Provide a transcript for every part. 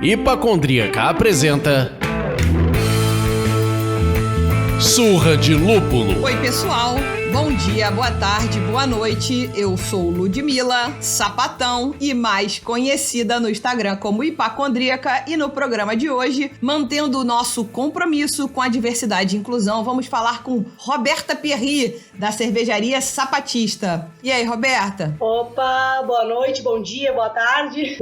Hipacondríaca apresenta Surra de Lúpulo. Oi, pessoal. Bom dia, boa tarde, boa noite. Eu sou Ludmila Sapatão e mais conhecida no Instagram como Hipacondríaca. E no programa de hoje, mantendo o nosso compromisso com a diversidade e inclusão, vamos falar com Roberta Pierri, da cervejaria Sapatista. E aí, Roberta? Opa, boa noite, bom dia, boa tarde.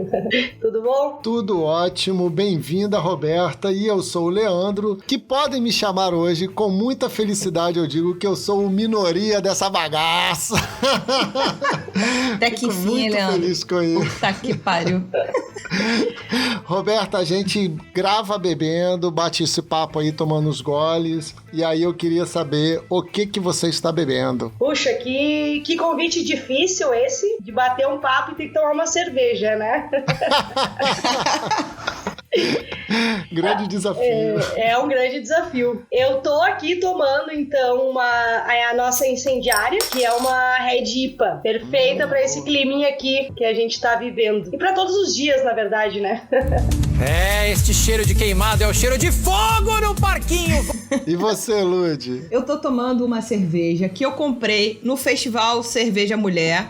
Tudo bom? Tudo ótimo, bem-vinda, Roberta. E eu sou o Leandro, que podem me chamar hoje, com muita felicidade eu digo que eu sou o minoria dessa bagaça. Até que fim, muito Leandro. Feliz com isso. Puta que pariu. Roberta, a gente grava bebendo, bate esse papo aí tomando os goles, e aí eu queria saber o que você está bebendo. Puxa, que convite difícil esse, de bater um papo e ter que tomar uma cerveja, né? Grande desafio. É um grande desafio. Eu tô aqui tomando, então, a nossa incendiária, que é uma Red IPA, perfeita pra esse climinha aqui que a gente tá vivendo. E pra todos os dias, na verdade, né? Este cheiro de queimado é o cheiro de fogo no parquinho. E você, Lud? Eu tô tomando uma cerveja que eu comprei no Festival Cerveja Mulher,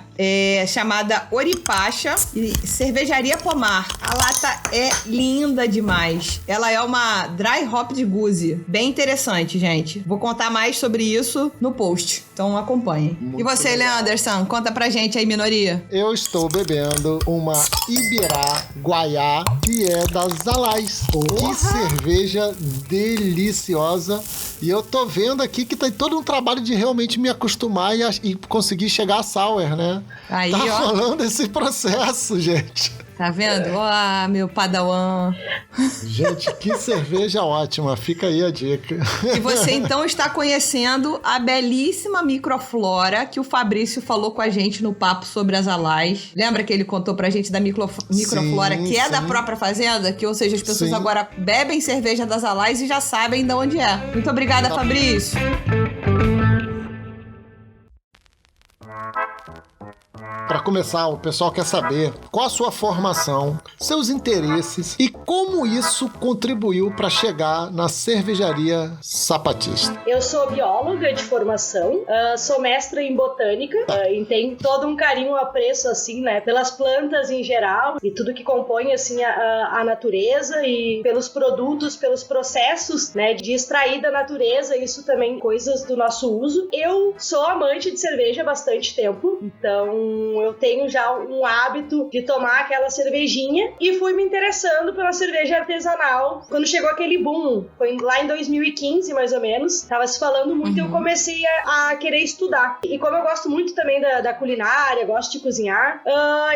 chamada Oripacha e Cervejaria Pomar. A lata é linda demais. Ela é uma dry hop de guzi. Bem interessante, gente. Vou contar mais sobre isso no post. Então acompanhem. Muito e você, legal. Leanderson? Conta pra gente aí, minoria. Eu estou bebendo uma Ibirá Guaiá, que é da Zalais. Que cerveja deliciosa. E eu tô vendo aqui que tem todo um trabalho de realmente me acostumar e conseguir chegar a sour, né? Aí, tá ó. rolando esse processo, gente. Tá vendo? Ó, meu padawan. Gente, que cerveja ótima. Fica aí a dica. E você, então, está conhecendo a belíssima microflora que o Fabrício falou com a gente no papo sobre as alais. Lembra que ele contou pra gente da microflora, Sim, que é sim. da própria fazenda? Que, ou seja, as pessoas Sim. agora bebem cerveja das alais e já sabem de onde é. Muito obrigada, Fabrício. Para começar, o pessoal quer saber qual a sua formação, seus interesses e como isso contribuiu para chegar na cervejaria Sapatista. Eu sou bióloga de formação, sou mestra em botânica, e tenho todo um carinho, apreço, assim, né, pelas plantas em geral e tudo que compõe, assim, a natureza e pelos produtos, pelos processos, né, de extrair da natureza, isso também, coisas do nosso uso. Eu sou amante de cerveja há bastante tempo, então eu tenho já um hábito de tomar aquela cervejinha e fui me interessando pela cerveja artesanal quando chegou aquele boom. Foi lá em 2015, mais ou menos. Tava se falando muito e eu comecei a querer estudar. E como eu gosto muito também da culinária, gosto de cozinhar,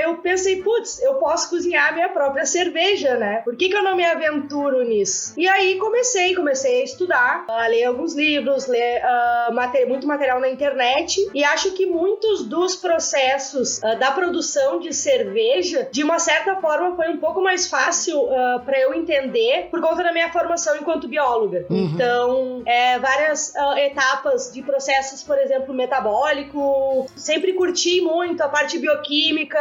eu pensei, putz, eu posso cozinhar a minha própria cerveja, né? Por que eu não me aventuro nisso? E aí comecei a estudar, a ler alguns livros, ler muito material na internet, e acho que muitos dos processos da produção de cerveja, de uma certa forma, foi um pouco mais fácil para eu entender por conta da minha formação enquanto bióloga. Então, várias etapas de processos, por exemplo, metabólico, sempre curti muito a parte bioquímica,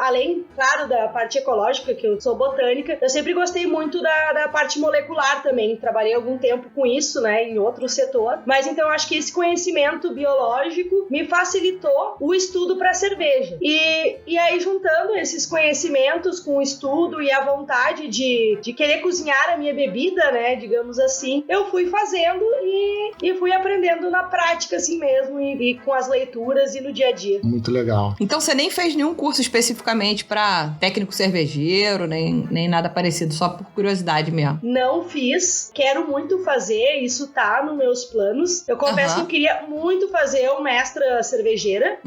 além, claro, da parte ecológica, que eu sou botânica, eu sempre gostei muito da parte molecular também, trabalhei algum tempo com isso, né, em outro setor, mas então acho que esse conhecimento biológico me facilitou o estudo para cerveja. E aí, juntando esses conhecimentos com o estudo e a vontade de querer cozinhar a minha bebida, né, digamos assim, eu fui fazendo e fui aprendendo na prática, assim mesmo, e com as leituras e no dia a dia. Muito legal. Então você nem fez nenhum curso especificamente para técnico cervejeiro, nem nada parecido, só por curiosidade mesmo? Não fiz, quero muito fazer, isso tá nos meus planos. Eu confesso que eu queria muito fazer o mestra cervejeira.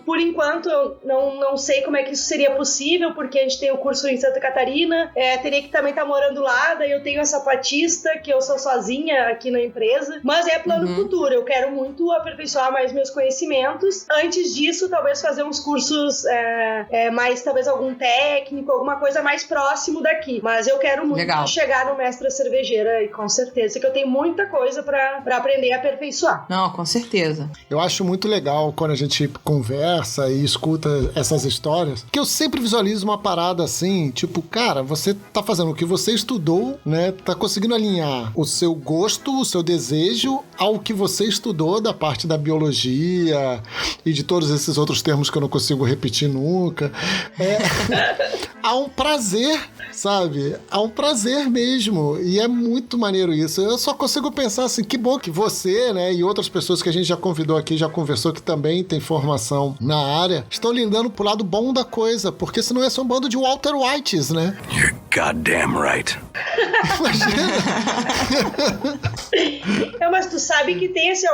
Por enquanto, não sei como é que isso seria possível, porque a gente tem o curso em Santa Catarina, teria que também estar morando lá, daí eu tenho a sapatista, que eu sou sozinha aqui na empresa, mas é plano futuro, eu quero muito aperfeiçoar mais meus conhecimentos. Antes disso, talvez fazer uns cursos mais, talvez algum técnico, alguma coisa mais próximo daqui, mas eu quero muito chegar no mestre cervejeira, e com certeza que eu tenho muita coisa pra aprender a aperfeiçoar. Não, com certeza. Eu acho muito legal quando a gente conversa e escuta essas histórias, que eu sempre visualizo uma parada assim, tipo, cara, você tá fazendo o que você estudou, né? Tá conseguindo alinhar o seu gosto, o seu desejo ao que você estudou da parte da biologia e de todos esses outros termos que eu não consigo repetir nunca. Há um prazer, sabe? Há um prazer mesmo. E é muito maneiro isso. Eu só consigo pensar assim, que bom que você, né, e outras pessoas que a gente já convidou aqui, já conversou, que também tem formação na área, estão lidando pro lado bom da coisa, porque senão é só um bando de Walter Whites, né? You're goddamn right. Imagina. Mas tu sabe que tem assim,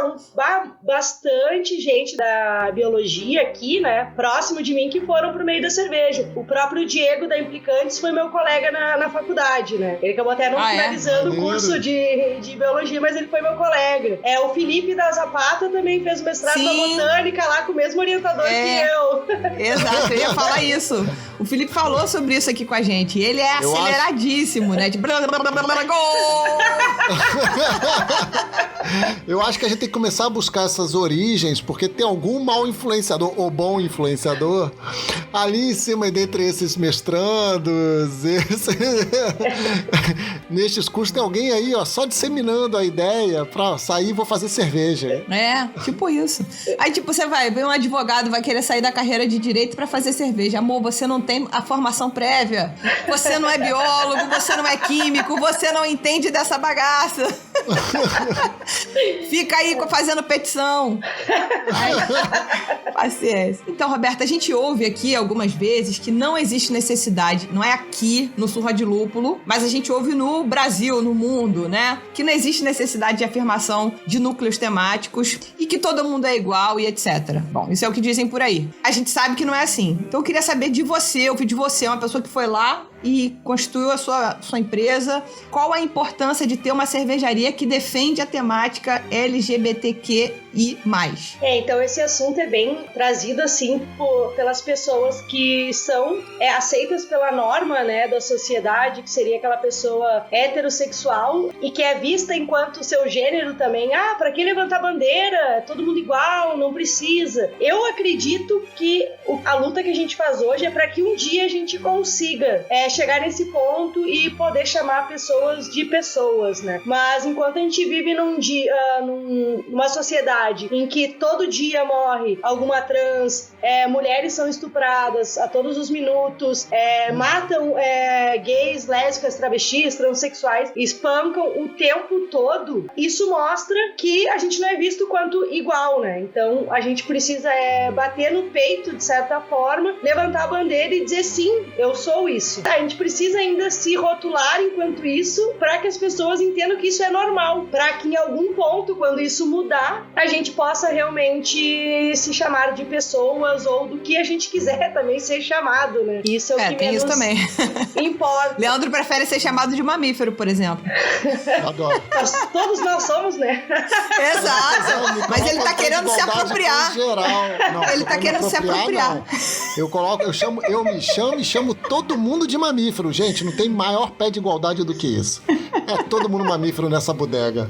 bastante gente da biologia aqui, né, próximo de mim, que foram pro meio da cerveja. O próprio Diego da Implicantes foi meu colega na faculdade, né? Ele acabou até não finalizando o curso de biologia, mas ele foi meu colega. O Felipe da Zapata também fez mestrado na botânica lá com o mesmo orientador que eu. Exato, eu ia falar isso. O Felipe falou sobre isso aqui com a gente. Ele é aceleradíssimo, né? Tipo... Eu acho que a gente tem que começar a buscar essas origens, porque tem algum mau influenciador ou bom influenciador ali em cima, dentre esses mestrandos, nestes cursos tem alguém aí, ó, só disseminando a ideia pra sair e vou fazer cerveja. Tipo isso. Aí, tipo, você vai ver um advogado, vai querer sair da carreira de direito pra fazer cerveja. Amor, você não tem a formação prévia, você não é biólogo, você não é químico, você não entende dessa bagaça. Fica aí fazendo petição. Paciência. Então, Roberta, a gente ouve aqui algumas vezes que não existe necessidade, não é aqui no Surra de Lúpulo, mas a gente ouve no Brasil, no mundo, né? Que não existe necessidade de afirmação de núcleos temáticos e que todo mundo é igual e etc. Bom, isso é o que dizem por aí. A gente sabe que não é assim. Então eu queria saber de você, ouvir de você, uma pessoa que foi lá e constituiu a sua empresa. Qual a importância de ter uma cervejaria que defende a temática LGBTQI+. Então esse assunto é bem trazido assim pelas pessoas que são aceitas pela norma, né, da sociedade, que seria aquela pessoa heterossexual e que é vista enquanto seu gênero também. Pra que levantar bandeira? É todo mundo igual, não precisa. Eu acredito que a luta que a gente faz hoje é para que um dia a gente consiga chegar nesse ponto e poder chamar pessoas de pessoas, né? Mas enquanto a gente vive numa sociedade em que todo dia morre alguma trans, mulheres são estupradas a todos os minutos, matam gays, lésbicas, travestis, transexuais, espancam o tempo todo, isso mostra que a gente não é visto quanto igual, né? Então a gente precisa bater no peito, de certa forma, levantar a bandeira e dizer sim, eu sou isso. A gente precisa ainda se rotular enquanto isso, para que as pessoas entendam que isso é normal, para que em algum ponto, quando isso mudar, a gente possa realmente se chamar de pessoas ou do que a gente quiser também ser chamado, né? Isso é o que tem menos isso também. importa. Leandro prefere ser chamado de mamífero, por exemplo. Adoro. Todos nós somos, né? Exato. Mas ele tá querendo se apropriar. Não, ele tá querendo se apropriar. Não. Eu me chamo todo mundo de mamífero, gente. Não tem maior pé de igualdade do que isso. É todo mundo mamífero nessa bodega.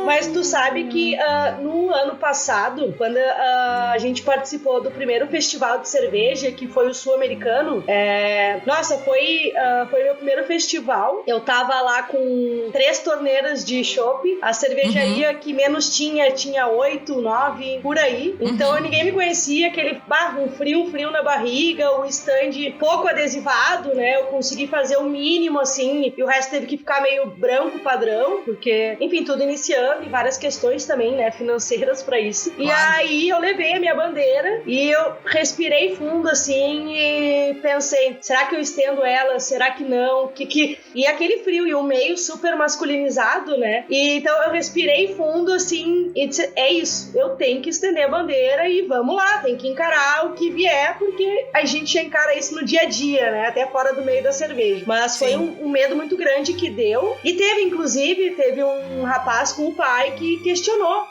Mas tu sabe que no ano passado, quando a gente participou do primeiro festival de cerveja, que foi o Sul-Americano, foi meu primeiro festival. Eu tava lá com 3 torneiras de chopp. A cervejaria que menos tinha 8, 9, por aí. Então ninguém me conhecia, aquele um frio na barriga, o stand pouco adesivado, né? Eu consegui fazer o mínimo, assim, e o resto teve que ficar meio branco padrão, porque, enfim, tudo iniciando. trabalhando em várias questões também, né, financeiras pra isso. Claro. E aí eu levei a minha bandeira e eu respirei fundo, assim, e pensei, será que eu estendo ela? Será que não? E aquele frio e o meio super masculinizado, né? E então eu respirei fundo, assim, e disse, é isso, eu tenho que estender a bandeira e vamos lá, tem que encarar o que vier, porque a gente encara isso no dia a dia, né? Até fora do meio da cerveja. Mas foi um medo muito grande que deu. E teve um rapaz com o pai que questionou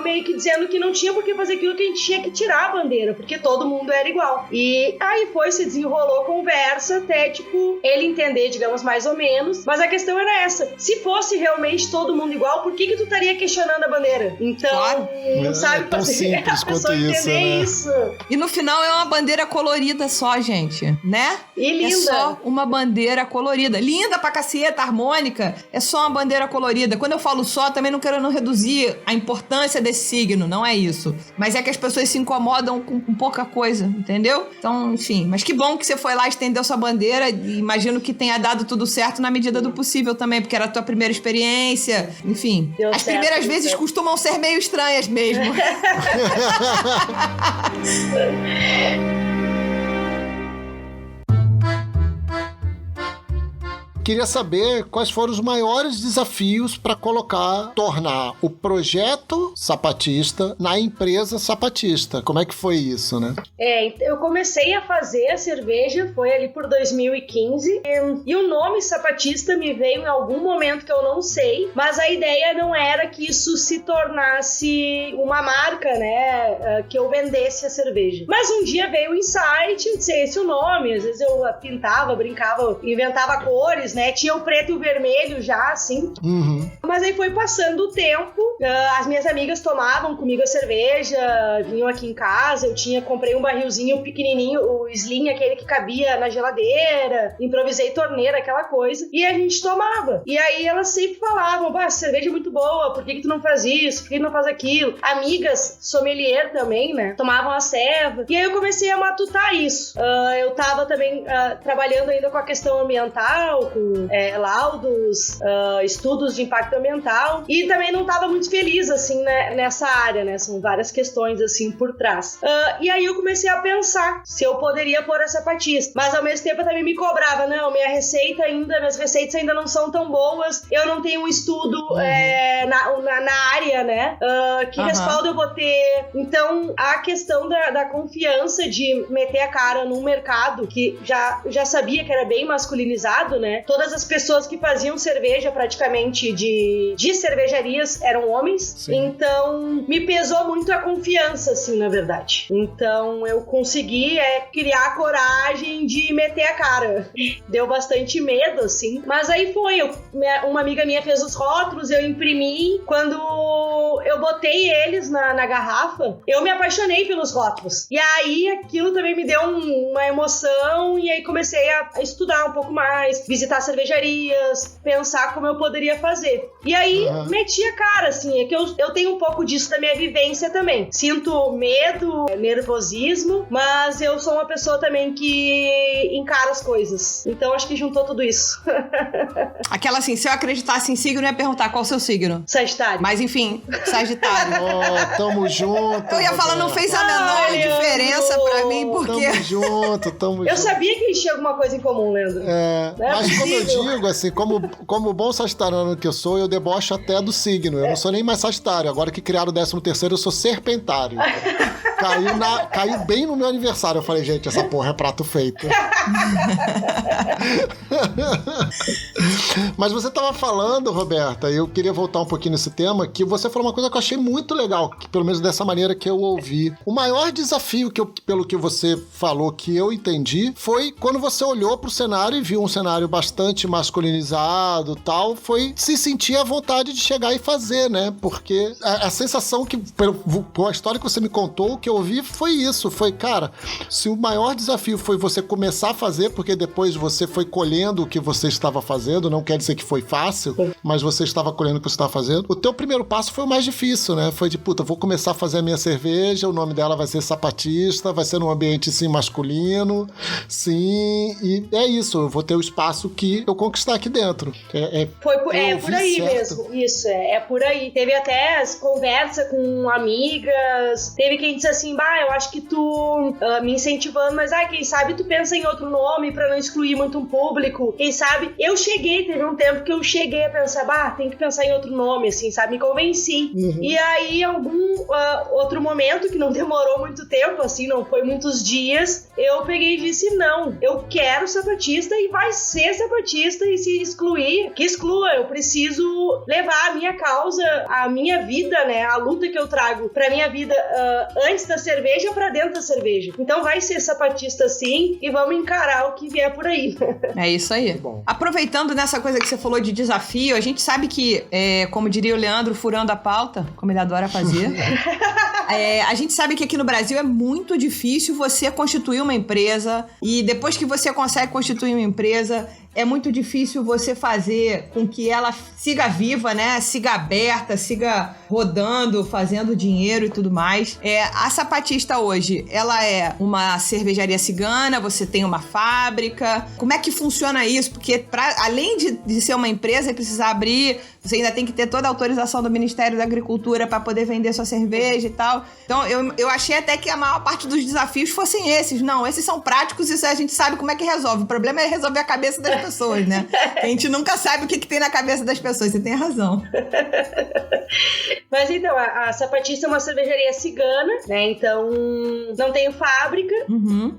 meio que dizendo que não tinha por que fazer aquilo, que a gente tinha que tirar a bandeira, porque todo mundo era igual. E aí se desenrolou a conversa até, tipo, ele entender, digamos, mais ou menos. Mas a questão era essa. Se fosse realmente todo mundo igual, por que tu estaria questionando a bandeira? Então, claro. Não sabe fazer a pessoa entender isso. E no final é uma bandeira colorida só, gente, né? E linda. É só uma bandeira colorida. Linda pra caceta, harmônica. É só uma bandeira colorida. Quando eu falo só, também não quero reduzir a importância desse signo, não é isso. Mas é que as pessoas se incomodam com pouca coisa, entendeu? Então, enfim. Mas que bom que você foi lá, estendeu sua bandeira, e imagino que tenha dado tudo certo na medida do possível também, porque era a tua primeira experiência. Enfim, as primeiras vezes costumam ser meio estranhas mesmo. Queria saber quais foram os maiores desafios para tornar o projeto sapatista na empresa sapatista. Como é que foi isso, né? Eu comecei a fazer a cerveja, foi ali por 2015, e o nome sapatista me veio em algum momento que eu não sei, mas a ideia não era que isso se tornasse uma marca, né, que eu vendesse a cerveja. Mas um dia veio o insight, eu disse, esse é o nome, às vezes eu pintava, brincava, inventava cores, né? Tinha o preto e o vermelho já, assim. Uhum. Mas aí foi passando o tempo, as minhas amigas tomavam comigo a cerveja, vinham aqui em casa, comprei um barrilzinho pequenininho, o Slim, aquele que cabia na geladeira, improvisei torneira, aquela coisa, e a gente tomava. E aí elas sempre falavam, essa cerveja é muito boa, por que tu não faz isso, por que tu não faz aquilo? Amigas, sommelier também, né? Tomavam a ceva. E aí eu comecei a matutar isso. Eu tava também trabalhando ainda com a questão ambiental, com laudos, estudos de impacto ambiental, e também não estava muito feliz, assim, né, nessa área, né, são várias questões, assim, por trás. E aí eu comecei a pensar se eu poderia pôr a sapatista, mas ao mesmo tempo eu também me cobrava, não, minhas receitas ainda não são tão boas, eu não tenho um estudo na área, né, que respaldo eu vou ter. Então, a questão da confiança de meter a cara num mercado que já sabia que era bem masculinizado, né, todas as pessoas que faziam cerveja praticamente de cervejarias eram homens. Sim. Então me pesou muito a confiança, assim, na verdade. Então eu consegui criar a coragem de meter a cara. Deu bastante medo, assim, mas aí foi, uma amiga minha fez os rótulos, eu imprimi, quando eu botei eles na garrafa, eu me apaixonei pelos rótulos, e aí aquilo também me deu uma emoção, e aí comecei a estudar um pouco mais, visitar cervejarias, pensar como eu poderia fazer. E aí, meti a cara, assim, é que eu tenho um pouco disso da minha vivência também. Sinto medo, nervosismo, mas eu sou uma pessoa também que encara as coisas. Então, acho que juntou tudo isso. Aquela assim, se eu acreditasse em signo, eu ia perguntar qual é o seu signo. Sagitário. Mas, enfim, Sagitário. Tamo junto. Eu ia falar, não fez a menor diferença pra mim, porque... Tamo junto. Eu sabia que a gente tinha alguma coisa em comum, Leandro. Mas como eu digo, assim, como bom sagitariano que eu sou, eu debocho até do signo. Eu não sou nem mais sagitário. Agora que criaram o 13º, eu sou serpentário. Caiu bem no meu aniversário. Eu falei, gente, essa porra é prato feito. Mas você tava falando, Roberta, e eu queria voltar um pouquinho nesse tema, que você falou uma coisa que eu achei muito legal, que pelo menos dessa maneira que eu ouvi. O maior desafio, pelo que você falou, que eu entendi, foi quando você olhou pro cenário e viu um cenário bastante masculinizado, tal, foi se sentir à vontade de chegar e fazer, né? Porque a sensação que, pela história que você me contou, que eu ouvi foi isso, foi, cara, se o maior desafio foi você começar a fazer, porque depois você foi colhendo o que você estava fazendo, não quer dizer que foi fácil, mas você estava colhendo o que você estava fazendo, o teu primeiro passo foi o mais difícil, né? Foi de, vou começar a fazer a minha cerveja, o nome dela vai ser Sapatista, vai ser num ambiente, sim, masculino, sim, e é isso, eu vou ter o espaço que eu conquistar aqui dentro. Foi por aí certo? mesmo, isso, é por aí. Teve até as conversas com amigas, teve quem disse assim, eu acho que tu me incentivando, mas quem sabe tu pensa em outro nome pra não excluir muito um público, quem sabe, teve um tempo que eu cheguei a pensar, tem que pensar em outro nome, assim, sabe, me convenci. E aí, algum outro momento, que não demorou muito tempo, assim, não foi muitos dias, eu peguei e disse, não, eu quero Sapatista e vai ser Sapatista, e se excluir, que exclua, eu preciso levar a minha causa, a minha vida, né, a luta que eu trago pra minha vida antes da cerveja pra dentro da cerveja. Então vai ser Sapatista sim, e vamos encarar o que vier por aí. É isso aí. Bom. Aproveitando nessa coisa que você falou de desafio, a gente sabe que, como diria o Leandro, furando a pauta, como ele adora fazer, a gente sabe que aqui no Brasil é muito difícil você constituir uma empresa, e depois que você consegue constituir uma empresa, é muito difícil você fazer com que ela siga viva, né? Siga aberta, siga rodando, fazendo dinheiro e tudo mais. A Sapatista hoje, ela é uma cervejaria cigana, você tem uma fábrica. Como é que funciona isso? Porque além de ser uma empresa e precisar abrir, você ainda tem que ter toda a autorização do Ministério da Agricultura para poder vender sua cerveja e tal. Então, eu achei até que a maior parte dos desafios fossem esses. Não, esses são práticos, isso a gente sabe como é que resolve. O problema é resolver a cabeça das pessoas, né? A gente nunca sabe o que tem na cabeça das pessoas, você tem razão. Mas então, a Sapatista é uma cervejaria cigana, né? Então, não tem fábrica.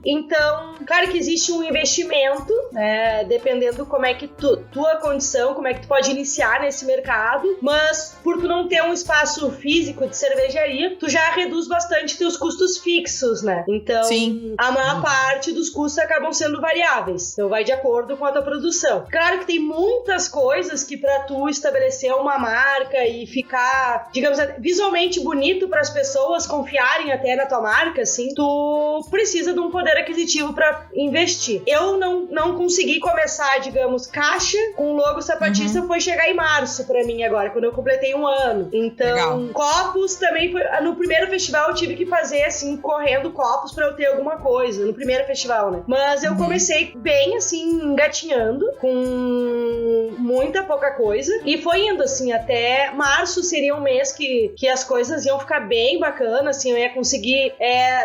Então, claro que existe um investimento, né? Dependendo como é que tua condição, como é que tu pode iniciar nesse mercado, mas por tu não ter um espaço físico de cervejaria, tu já reduz bastante teus custos fixos, né? Então, sim, a maior parte dos custos acabam sendo variáveis. Então, vai de acordo com a tua produção. Claro que tem muitas coisas que pra tu estabelecer uma marca e ficar, digamos, visualmente bonito para as pessoas confiarem até na tua marca, assim, tu precisa de um poder aquisitivo para investir. Eu não consegui começar, digamos, caixa com o logo Sapatista, foi chegar em março pra mim agora, quando eu completei 1 ano. Então, legal. Copos também foi, no primeiro festival eu tive que fazer, assim, correndo copos pra eu ter alguma coisa, no primeiro festival, né? Mas eu comecei bem, assim, engatinhando, com muita pouca coisa, e foi indo, assim, até março seria um mês que as coisas iam ficar bem bacanas, assim, eu ia conseguir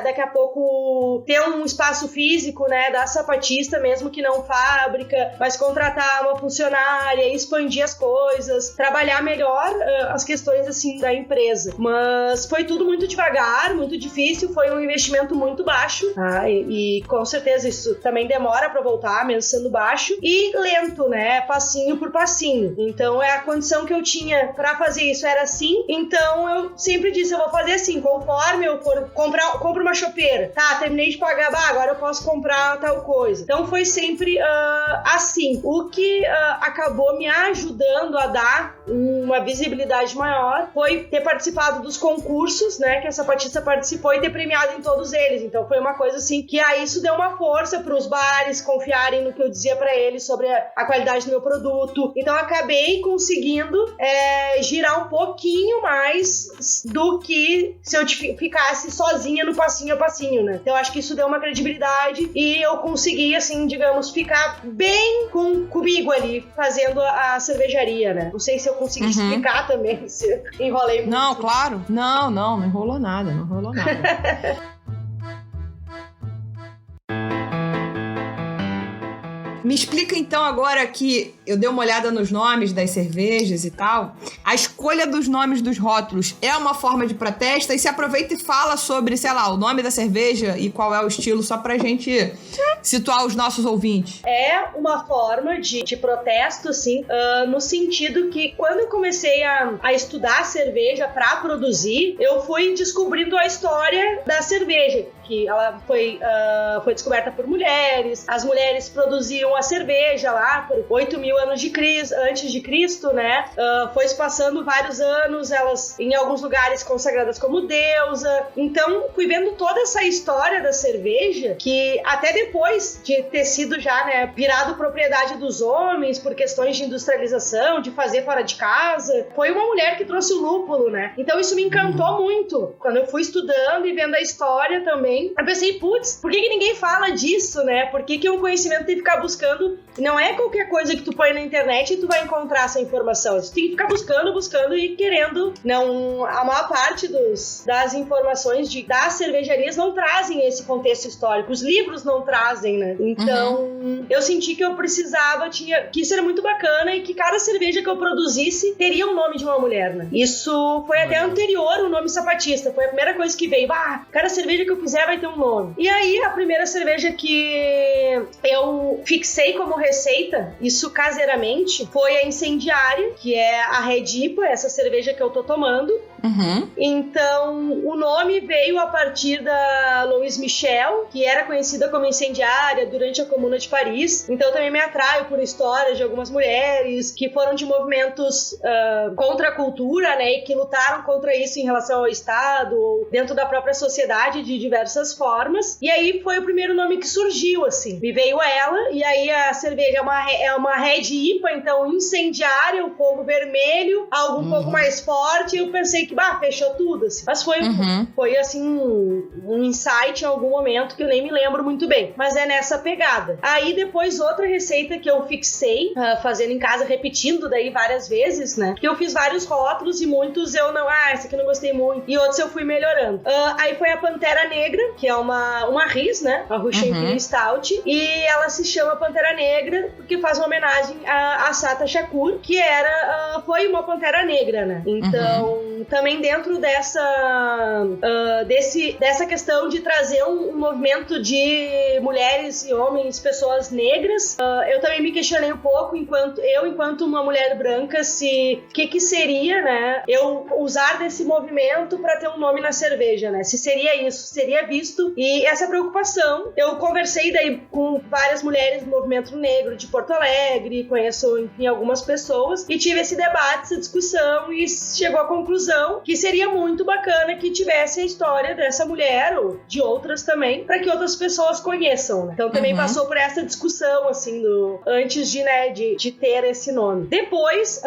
daqui a pouco ter um espaço físico, né, da Sapatista, mesmo que não fábrica, mas contratar uma funcionária, expandir as coisas, trabalhar melhor as questões, assim, da empresa. Mas foi tudo muito devagar, muito difícil, foi um investimento muito baixo, tá? E com certeza isso também demora pra voltar, mesmo sendo baixo, e lento, né, passinho por passinho. Então a condição que eu tinha pra fazer isso era assim, então eu sempre disse, eu vou fazer assim, conforme eu for compro uma chopeira, tá, terminei de pagar, agora eu posso comprar tal coisa. Então foi sempre assim. O que acabou me ajudando a dar uma visibilidade maior foi ter participado dos concursos, né, que a Sapatista participou, e ter premiado em todos eles. Então foi uma coisa assim que isso deu uma força para os bares confiarem no que eu dizia para eles sobre a qualidade do meu produto. Então acabei conseguindo girar um pouquinho mais do que se eu ficasse sozinha no passinho a passinho, né? Então acho que isso deu uma credibilidade e eu consegui, assim, digamos, ficar bem comigo ali, fazendo a cervejaria, né? Não sei se eu consegui explicar também, se enrolei muito. Não, claro. Não enrolou nada, Me explica então agora que eu dei uma olhada nos nomes das cervejas e tal. A escolha dos nomes dos rótulos é uma forma de protesto? E se aproveita e fala sobre, sei lá, o nome da cerveja e qual é o estilo, só pra gente situar os nossos ouvintes. É uma forma de protesto, sim, no sentido que quando eu comecei a estudar cerveja pra produzir, eu fui descobrindo a história da cerveja, que ela foi descoberta por mulheres, as mulheres produziam tinham a cerveja lá por 8.000 anos antes de Cristo, né? Foi se passando vários anos, elas em alguns lugares consagradas como deusa. Então, fui vendo toda essa história da cerveja, que até depois de ter sido já, né, virado propriedade dos homens por questões de industrialização, de fazer fora de casa, foi uma mulher que trouxe o lúpulo, né? Então isso me encantou muito. Quando eu fui estudando e vendo a história também, eu pensei, putz, por que ninguém fala disso, né? Por que um conhecimento tem que ficar buscando? Não é qualquer coisa que tu põe na internet e tu vai encontrar essa informação. Tu tem que ficar buscando e querendo. Não, a maior parte das informações das cervejarias não trazem esse contexto histórico. Os livros não trazem, né? Então, eu senti que eu precisava, que isso era muito bacana e que cada cerveja que eu produzisse teria o nome de uma mulher, né? Isso foi até anterior ao nome sapatista. Foi a primeira coisa que veio. Cada cerveja que eu fizer vai ter um nome. E aí, a primeira cerveja que eu fixei como receita, isso caseiramente, foi a Incendiária, que é a Red IPA, essa cerveja que eu tô tomando. Então, o nome veio a partir da Louise Michel, que era conhecida como incendiária durante a Comuna de Paris. Então, também me atraio por histórias de algumas mulheres que foram de movimentos contra a cultura, né, e que lutaram contra isso em relação ao Estado ou dentro da própria sociedade de diversas formas. E aí foi o primeiro nome que surgiu, assim. Me veio ela, e aí a cerveja é uma Red IPA, então incendiária, o fogo vermelho, algo um pouco mais forte, e eu pensei que, fechou tudo, assim. Mas foi assim, um insight em algum momento que eu nem me lembro muito bem. Mas é nessa pegada. Aí depois outra receita que eu fixei, fazendo em casa, repetindo daí várias vezes, né? Que eu fiz vários rótulos e muitos eu não, essa aqui eu não gostei muito. E outros eu fui melhorando. Aí foi a Pantera Negra, que é uma RIS, né? A Russian Imperial Stout. E ela se chama Pantera Negra porque faz uma homenagem a Sata Shakur, que foi uma Pantera Negra, né? Então, também dentro dessa questão de trazer um movimento de mulheres e homens, pessoas negras, eu também me questionei um pouco, enquanto uma mulher branca, o que seria, né, eu usar desse movimento para ter um nome na cerveja, né? Se seria isso, seria visto. E essa preocupação, eu conversei daí com várias mulheres do movimento negro de Porto Alegre, conheço, enfim, algumas pessoas, e tive esse debate, essa discussão, e chegou à conclusão que seria muito bacana que tivesse a história dessa mulher, ou de outras também, para que outras pessoas conheçam, né? Então também passou por essa discussão, assim, antes de ter esse nome. Depois,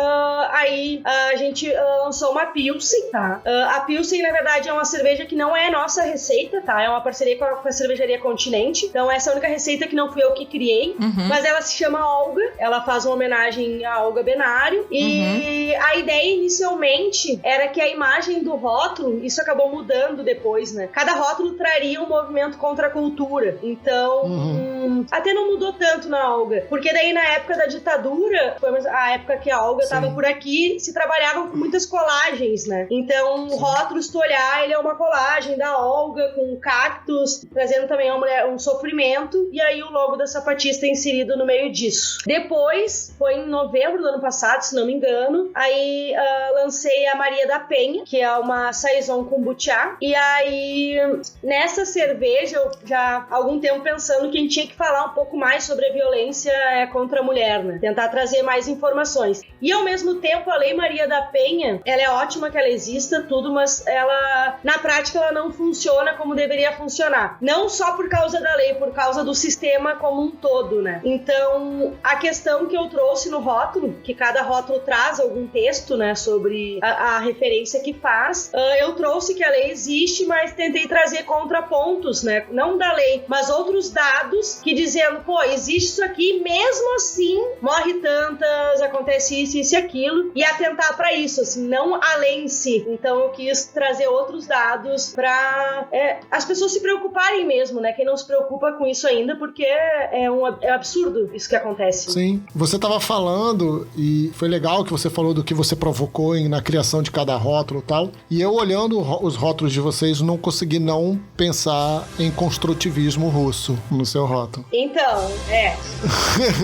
aí a gente lançou uma Pilsen, tá? A Pilsen, na verdade, é uma cerveja que não é nossa receita, tá? É uma parceria com a cervejaria Continente. Então essa é a única receita que não fui eu que criei, mas ela se chama Olga. Ela faz uma homenagem a Olga Benário. E a ideia inicialmente era que a imagem do rótulo, isso acabou mudando depois, né? Cada rótulo traria um movimento contra a cultura. Então, até não mudou tanto na Olga. Porque daí na época da ditadura, foi a época que a Olga estava por aqui, se trabalhavam com muitas colagens, né? Então, o rótulo, se tu olhar, ele é uma colagem da Olga com cactos, trazendo também a mulher um sofrimento, e aí o logo da sapatista é inserido no meio disso. Depois, foi em novembro do ano passado, se não me engano, aí lancei a Maria da Penha, que é uma saison kombucha, e aí nessa cerveja eu já há algum tempo pensando que a gente tinha que falar um pouco mais sobre a violência contra a mulher, né? Tentar trazer mais informações. E ao mesmo tempo a Lei Maria da Penha, ela é ótima que ela exista, tudo, mas ela, na prática, ela não funciona como deveria funcionar. Não só por causa da lei, por causa do sistema como um todo, né? Então, a questão que eu trouxe no rótulo, que cada rótulo traz algum texto, né, sobre a referência que faz, eu trouxe que a lei existe, mas tentei trazer contrapontos, né? Não da lei, mas outros dados que dizendo, existe isso aqui, mesmo assim, morre tantas, acontece isso e aquilo, e atentar pra isso, assim, não a lei em si. Então eu quis trazer outros dados pra as pessoas se preocuparem mesmo, né? Quem não se preocupa com isso ainda, porque é absurdo isso que acontece. Sim, você tava falando, e foi legal que você falou do que você provocou na criação de cada rótulo, rótulo e tal. E eu olhando os rótulos de vocês, não consegui não pensar em construtivismo russo no seu rótulo. Então,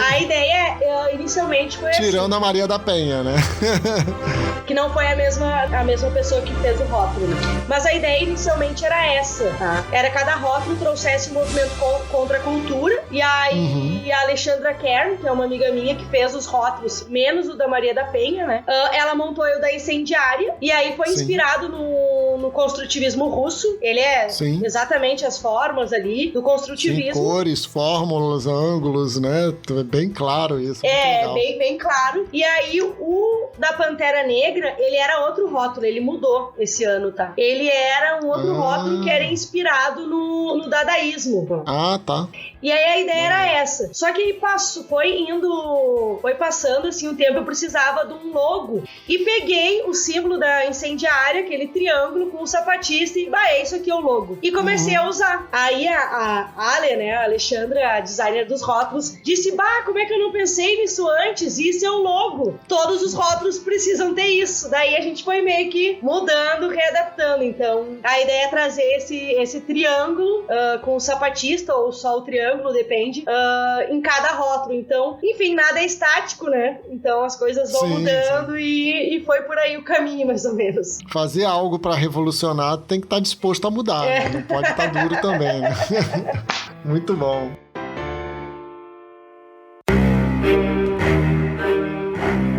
a ideia inicialmente foi Tirando a Maria da Penha, né? que não foi a mesma pessoa que fez o rótulo. Mas a ideia inicialmente era essa, tá? Era cada rótulo trouxesse um movimento contra a cultura. E aí a Alexandra Kern, que é uma amiga minha que fez os rótulos, menos o da Maria da Penha, né? Ela montou o da Incendiária. E aí foi inspirado no construtivismo russo. Ele é exatamente as formas ali do construtivismo. Sim, cores, fórmulas, ângulos, né? É bem claro isso. Bem claro. E aí o da Pantera Negra, ele era outro rótulo, ele mudou esse ano, tá? Ele era um outro rótulo que era inspirado no dadaísmo. Ah, tá. E aí a ideia era essa. Só que foi passando assim um tempo, eu precisava de um logo. E peguei o símbolo da Incendiária, aquele triângulo com o sapatista, e isso aqui é o logo. E comecei a usar. Aí a Ale, né, a Alexandra, a designer dos rótulos, disse, como é que eu não pensei nisso antes? Isso é o logo. Todos os rótulos precisam ter isso. Daí a gente foi meio que mudando, readaptando. Então, a ideia é trazer esse triângulo com o sapatista, ou só o triângulo, depende, em cada rótulo. Então, enfim, nada é estático, né? Então as coisas vão mudando e foi por aí o caminho, mais ou menos. Fazer algo pra revolucionar tem que estar disposto a mudar, né? Não pode estar duro também, né? Muito bom.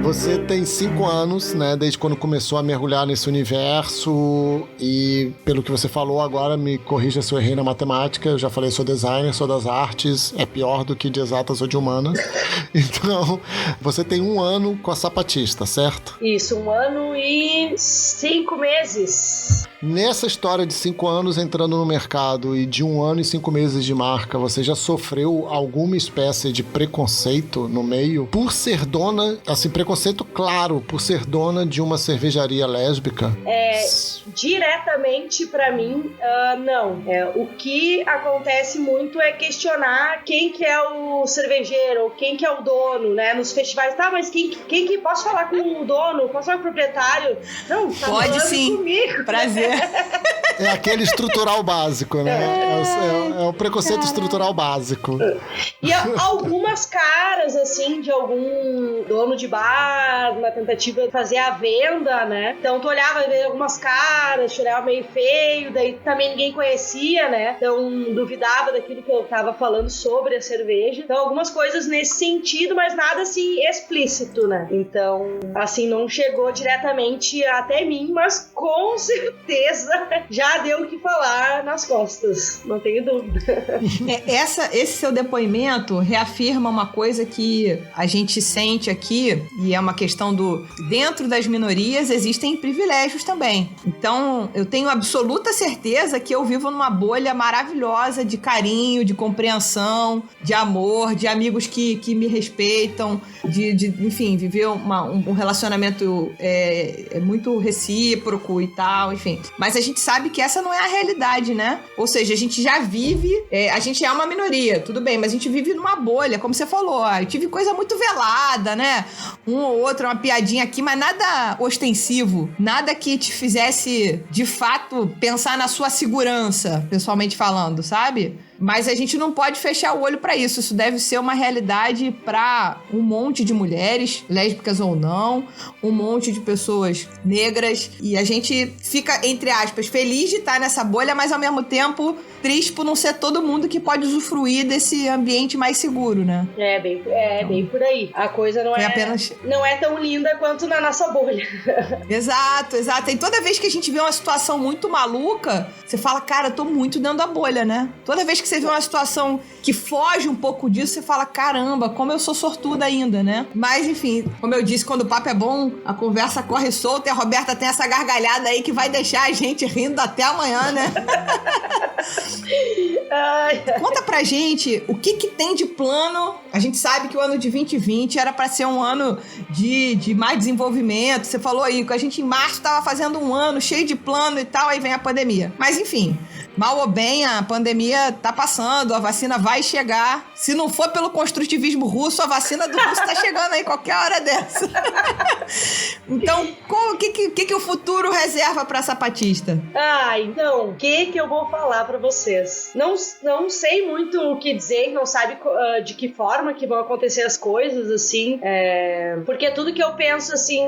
Você tem 5 anos, né, desde quando começou a mergulhar nesse universo, e pelo que você falou agora, me corrija se eu errei na matemática, eu já falei, sou designer, sou das artes, é pior do que de exatas ou de humanas. Então, você tem 1 ano com a sapatista, certo? Isso, 1 ano e 5 meses. Nessa história de 5 anos entrando no mercado e de 1 ano e 5 meses de marca, você já sofreu alguma espécie de preconceito no meio? Por ser dona, assim, preconceito claro, por ser dona de uma cervejaria lésbica? Diretamente pra mim, não. O que acontece muito é questionar quem que é o cervejeiro, ou quem que é o dono, né? Nos festivais, mas quem que... Posso falar com o dono? Posso falar com o proprietário? Não, tá pode falando sim. Comigo. Prazer. É aquele estrutural básico, né? É o preconceito estrutural básico. E algumas caras, assim, de algum dono de bar, na tentativa de fazer a venda, né? Então tu olhava, ver algumas caras, te olhava meio feio, daí também ninguém conhecia, né? Então duvidava daquilo que eu tava falando sobre a cerveja. Então algumas coisas nesse sentido, mas nada assim explícito, né? Então, assim, não chegou diretamente até mim, mas com certeza já deu o que falar nas costas, não tenho dúvida. Esse seu depoimento reafirma uma coisa que a gente sente aqui, e é uma questão dentro das minorias existem privilégios também. Então, eu tenho absoluta certeza que eu vivo numa bolha maravilhosa de carinho, de compreensão, de amor, de amigos que me respeitam, enfim, viver um relacionamento muito recíproco e tal, enfim. Mas a gente sabe que essa não é a realidade, né? Ou seja, a gente já vive, a gente é uma minoria, tudo bem, mas a gente vive numa bolha, como você falou, eu tive coisa muito velada, né? Um ou outro, uma piadinha aqui, mas nada ostensivo, nada que te fizesse, de fato, pensar na sua segurança, pessoalmente falando, sabe? Mas a gente não pode fechar o olho pra isso. Isso deve ser uma realidade pra um monte de mulheres, lésbicas ou não, um monte de pessoas negras. E a gente fica, entre aspas, feliz de estar nessa bolha, mas ao mesmo tempo triste por não ser todo mundo que pode usufruir desse ambiente mais seguro, né? Bem por aí. A coisa não é tão linda quanto na nossa bolha. Exato. E toda vez que a gente vê uma situação muito maluca, você fala, cara, eu tô muito dentro da bolha, né? Toda vez que você vê uma situação que foge um pouco disso, você fala, caramba, como eu sou sortuda ainda, né? Mas, enfim, como eu disse, quando o papo é bom, a conversa corre solta e a Roberta tem essa gargalhada aí que vai deixar a gente rindo até amanhã, né? Conta pra gente o que tem de plano. A gente sabe que o ano de 2020 era pra ser um ano de mais desenvolvimento. Você falou aí que a gente em março tava fazendo um ano cheio de plano e tal, aí vem a pandemia. Mas, enfim, mal ou bem, a pandemia tá passando, a vacina vai chegar. Se não for pelo construtivismo russo, a vacina do russo tá chegando aí qualquer hora dessa. Então, o que o futuro reserva pra sapatista? Então, o que eu vou falar pra vocês? Não sei muito o que dizer, não sabe de que forma que vão acontecer as coisas, assim, porque tudo que eu penso, assim,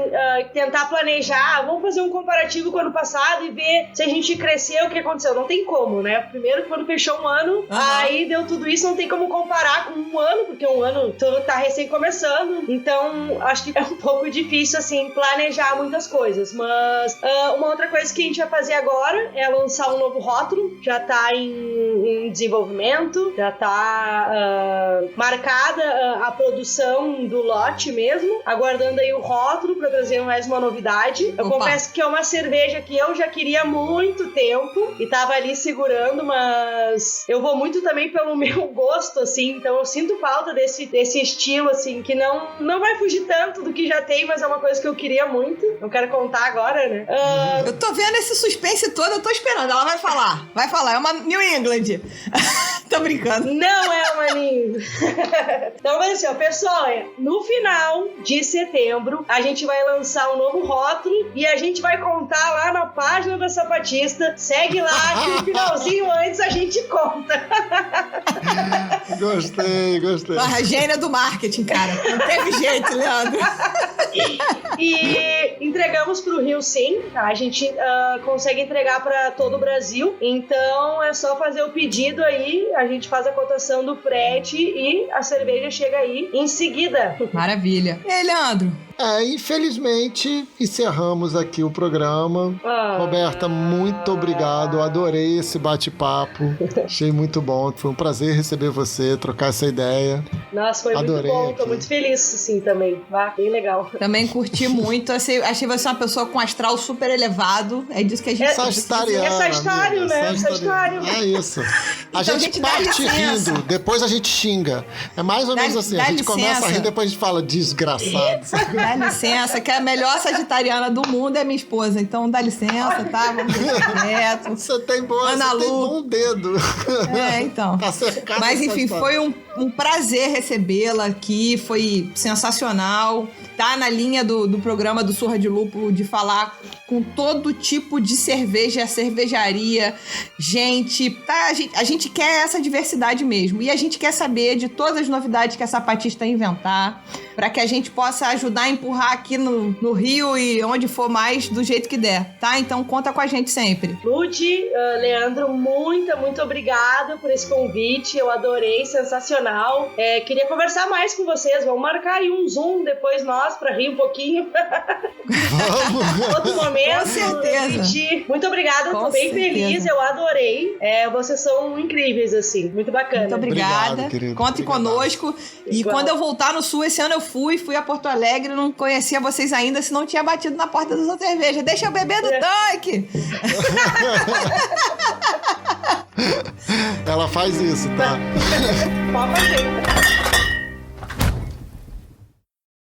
tentar planejar, vamos fazer um comparativo com o ano passado e ver se a gente cresceu, o que aconteceu. Não tem como, né? Primeiro, quando fechou um ano, aí deu tudo isso, não tem como comparar com um ano, porque um ano tá recém começando, então acho que é um pouco difícil, assim, planejar muitas coisas, mas uma outra coisa que a gente vai fazer agora é lançar um novo rótulo, já tá em desenvolvimento, já tá marcada a produção do lote mesmo, aguardando aí o rótulo pra trazer mais uma novidade. Eu confesso que é uma cerveja que eu já queria há muito tempo e tava ali segurando, mas eu vou muito também pelo meu gosto, assim, então eu sinto falta desse estilo, assim, que não vai fugir tanto do que já tem, mas é uma coisa que eu queria muito. Não quero contar agora, né? Eu tô vendo esse suspense todo, eu tô esperando. Ela vai falar, é uma New England. Tô brincando. Não é uma New England. Então, mas assim, ó, pessoal, no final de setembro, a gente vai lançar um novo rótulo e a gente vai contar lá na página da Sapatista. Segue lá, que no finalzinho antes a gente conta. Gostei. A gênia do marketing, cara. Não teve jeito, Leandro. E entregamos pro Rio, sim, tá? A gente consegue entregar pra todo o Brasil, então é só fazer o pedido aí, a gente faz a cotação do frete e a cerveja chega aí em seguida. Maravilha. E aí, Leandro? Infelizmente, encerramos aqui o programa. Roberta, muito obrigado. Adorei esse bate-papo. Achei muito bom. Foi um prazer receber você, trocar essa ideia. Nossa, foi Adorei muito bom. aqui. Tô muito feliz, sim, também. Bem legal. Também curti muito. Achei você uma pessoa com astral super elevado. É disso que a gente... Sagitariana. É Sagitário, amiga. né? Sagitário. É isso. A Então, gente dá parte licença. rindo, depois a gente xinga. É mais ou menos assim. A gente começa a rir, depois a gente fala desgraçado. Dá licença, que a melhor sagitariana do mundo é minha esposa. Então dá licença, tá? Vamos deixar quieto. Você tem bom dedo. Então. Tá cercado. Mas enfim, foi um prazer recebê-la aqui. Foi sensacional. Tá na linha do programa do Surra de Lúpulo de falar com todo tipo de cervejaria, gente. Tá, a gente quer essa diversidade mesmo. E a gente quer saber de todas as novidades que a Sapatista inventar, para que a gente possa ajudar a empurrar aqui no Rio e onde for mais do jeito que der, tá? Então conta com a gente sempre. Ludi, Leandro, muito obrigada por esse convite, eu adorei, sensacional. Queria conversar mais com vocês, vamos marcar aí um Zoom depois nós pra rir um pouquinho. Vamos. Outro momento. Com certeza. Ludi, muito obrigada, tô bem feliz, eu adorei. Vocês são incríveis, assim, muito bacana. Muito obrigada. Obrigado, querido. Contem conosco. E Igual. quando eu voltar no Sul, esse ano eu fui a Porto Alegre, não conhecia vocês ainda, se não tinha batido na porta da sua cerveja. Deixa eu beber do tanque! Ela faz isso, tá? Pode fazer.